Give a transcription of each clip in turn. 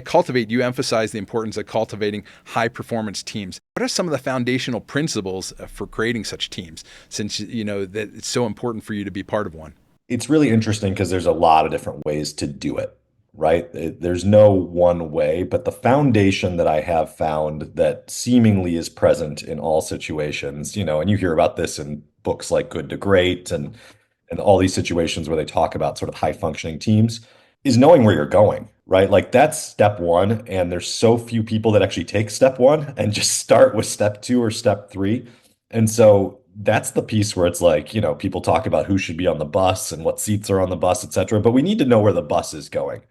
Cultivate, you emphasize the importance of cultivating high performance teams. What are some of the foundational principles for creating such teams, since you know that it's so important for you to be part of one? It's really interesting because there's a lot of different ways to do it, right? There's no one way, but the foundation that I have found that seemingly is present in all situations, and you hear about this in books like Good to Great and all these situations where they talk about sort of high functioning teams, is knowing where you're going, right? Like that's step one. And there's so few people that actually take step one and just start with step two or step three. And so that's the piece where it's like, people talk about who should be on the bus and what seats are on the bus, et cetera. But we need to know where the bus is going.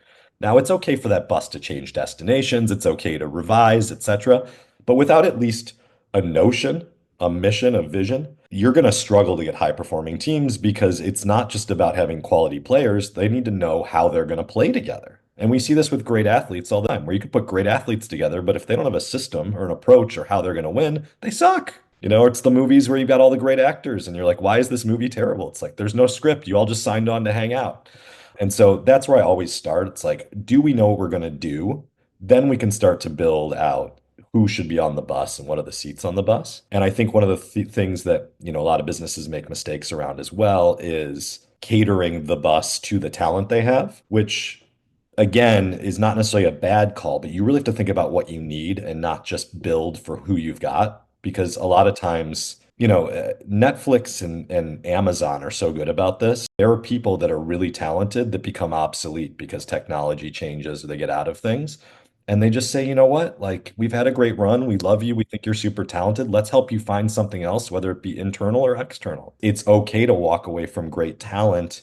Now, it's okay for that bus to change destinations. It's okay to revise, et cetera. But without at least a notion, a mission, a vision, you're going to struggle to get high performing teams because it's not just about having quality players. They need to know how they're going to play together. And we see this with great athletes all the time, where you can put great athletes together, but if they don't have a system or an approach or how they're going to win, they suck. It's the movies where you've got all the great actors and you're like, why is this movie terrible? It's like, there's no script. You all just signed on to hang out. And so that's where I always start. It's like, do we know what we're going to do? Then we can start to build out who should be on the bus and what are the seats on the bus. And I think one of the things that, a lot of businesses make mistakes around as well is catering the bus to the talent they have, which again is not necessarily a bad call, but you really have to think about what you need and not just build for who you've got. Because a lot of times, Netflix and Amazon are so good about this. There are people that are really talented that become obsolete because technology changes or they get out of things. And they just say, you know what? Like, we've had a great run. We love you. We think you're super talented. Let's help you find something else, whether it be internal or external. It's okay to walk away from great talent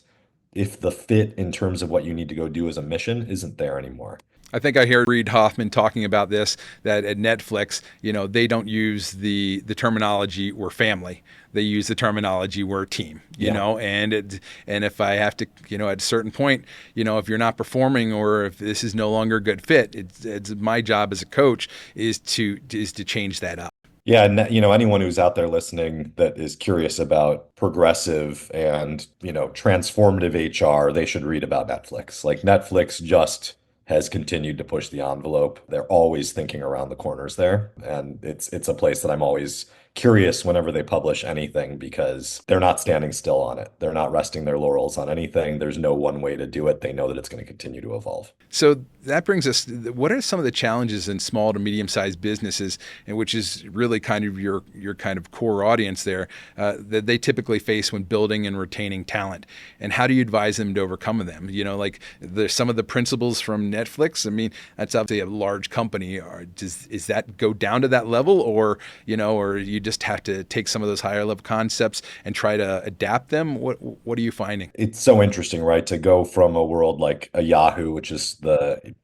if the fit in terms of what you need to go do as a mission isn't there anymore. I think I hear Reid Hoffman talking about this, that at Netflix, they don't use the terminology "we're family." They use the terminology "we're team." Yeah. And if I have to, at a certain point, if you're not performing or if this is no longer a good fit, it's my job as a coach is to change that up. Yeah, and anyone who's out there listening that is curious about progressive and, transformative HR, they should read about Netflix. Like Netflix just has continued to push the envelope. They're always thinking around the corners there, and it's a place that I'm always curious whenever they publish anything because they're not standing still on it. They're not resting their laurels on anything. There's no one way to do it. They know that it's going to continue to evolve. So that brings us, what are some of the challenges in small to medium sized businesses, and which is really kind of your kind of core audience there, that they typically face when building and retaining talent? And how do you advise them to overcome them? Like some of the principles from Netflix. I mean, that's obviously a large company. Is that go down to that level, or you just have to take some of those higher level concepts and try to adapt them? What are you finding? It's so interesting, right? To go from a world like a Yahoo, which is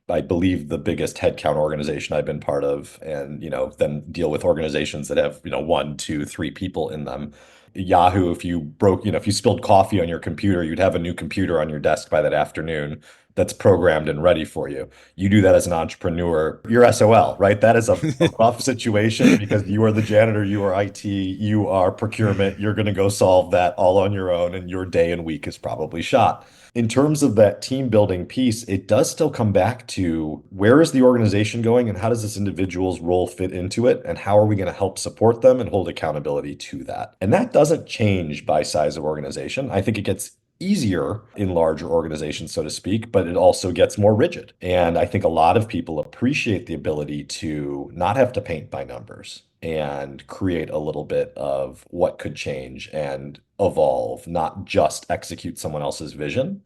I believe, the biggest headcount organization I've been part of, and, then deal with organizations that have, one, two, three people in them. Yahoo, if you spilled coffee on your computer, you'd have a new computer on your desk by that afternoon that's programmed and ready for you. You do that as an entrepreneur, you're SOL, right? That is a rough situation because you are the janitor, you are IT, you are procurement. You're going to go solve that all on your own, and your day and week is probably shot. In terms of that team building piece, it does still come back to where is the organization going and how does this individual's role fit into it? And how are we going to help support them and hold accountability to that? And that doesn't change by size of organization. I think it gets easier in larger organizations, so to speak, but it also gets more rigid. And I think a lot of people appreciate the ability to not have to paint by numbers and create a little bit of what could change and evolve, not just execute someone else's vision.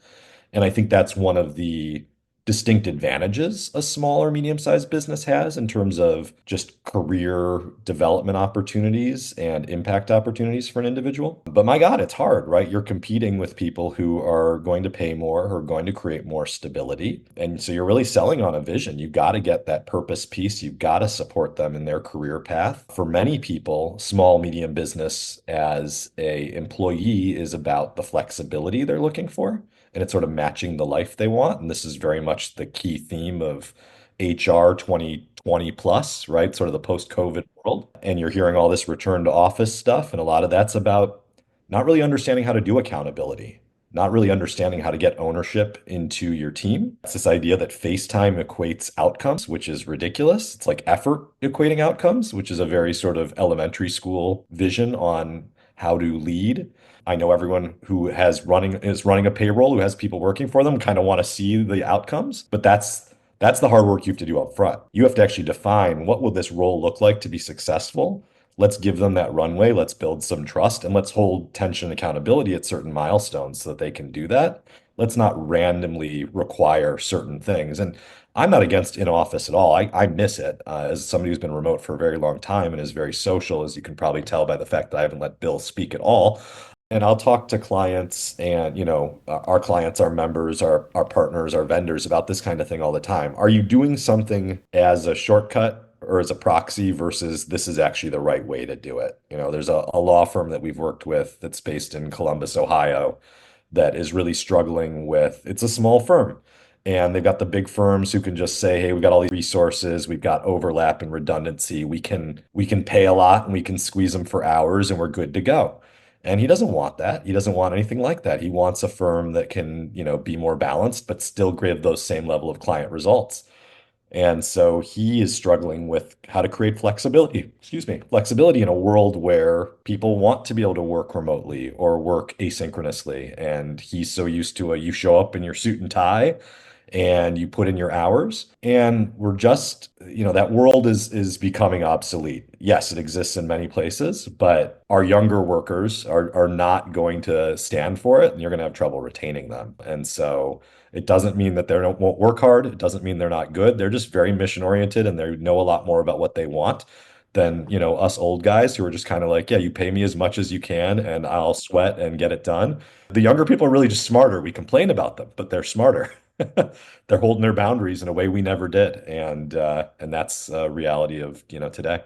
And I think that's one of the distinct advantages a small or medium-sized business has in terms of just career development opportunities and impact opportunities for an individual. But my God, it's hard, right? You're competing with people who are going to pay more, who are going to create more stability. And so you're really selling on a vision. You've got to get that purpose piece. You've got to support them in their career path. For many people, small, medium business as a employee is about the flexibility they're looking for, and it's sort of matching the life they want. And this is very much the key theme of HR 2020 plus, right? Sort of the post-COVID world. And you're hearing all this return to office stuff. And a lot of that's about not really understanding how to do accountability, not really understanding how to get ownership into your team. It's this idea that FaceTime equates outcomes, which is ridiculous. It's like effort equating outcomes, which is a very sort of elementary school vision on how to lead. I know everyone who is running a payroll, who has people working for them, kind of want to see the outcomes, but that's the hard work you have to do up front. You have to actually define what will this role look like to be successful. Let's give them that runway. Let's build some trust and let's hold tension and accountability at certain milestones so that they can do that. Let's not randomly require certain things. And I'm not against in office at all. I miss it as somebody who's been remote for a very long time and is very social, as you can probably tell by the fact that I haven't let Bill speak at all. And I'll talk to clients and, our clients, our members, our partners, our vendors about this kind of thing all the time. Are you doing something as a shortcut or as a proxy versus this is actually the right way to do it? There's a law firm that we've worked with that's based in Columbus, Ohio, that is really struggling with, it's a small firm. And they've got the big firms who can just say, hey, we've got all these resources, we've got overlap and redundancy. We can pay a lot and we can squeeze them for hours and we're good to go. And he doesn't want that. He doesn't want anything like that. He wants a firm that can, be more balanced, but still give those same level of client results. And so he is struggling with how to create flexibility in a world where people want to be able to work remotely or work asynchronously. And he's so used to you show up in your suit and tie and you put in your hours. And we're just, that world is becoming obsolete. Yes, it exists in many places, but our younger workers are not going to stand for it, and you're going to have trouble retaining them. And so it doesn't mean that they won't work hard. It doesn't mean they're not good. They're just very mission oriented and they know a lot more about what they want than, us old guys who are just kind of like, yeah, you pay me as much as you can and I'll sweat and get it done. The younger people are really just smarter. We complain about them, but they're smarter. They're holding their boundaries in a way we never did. And that's a reality of, today.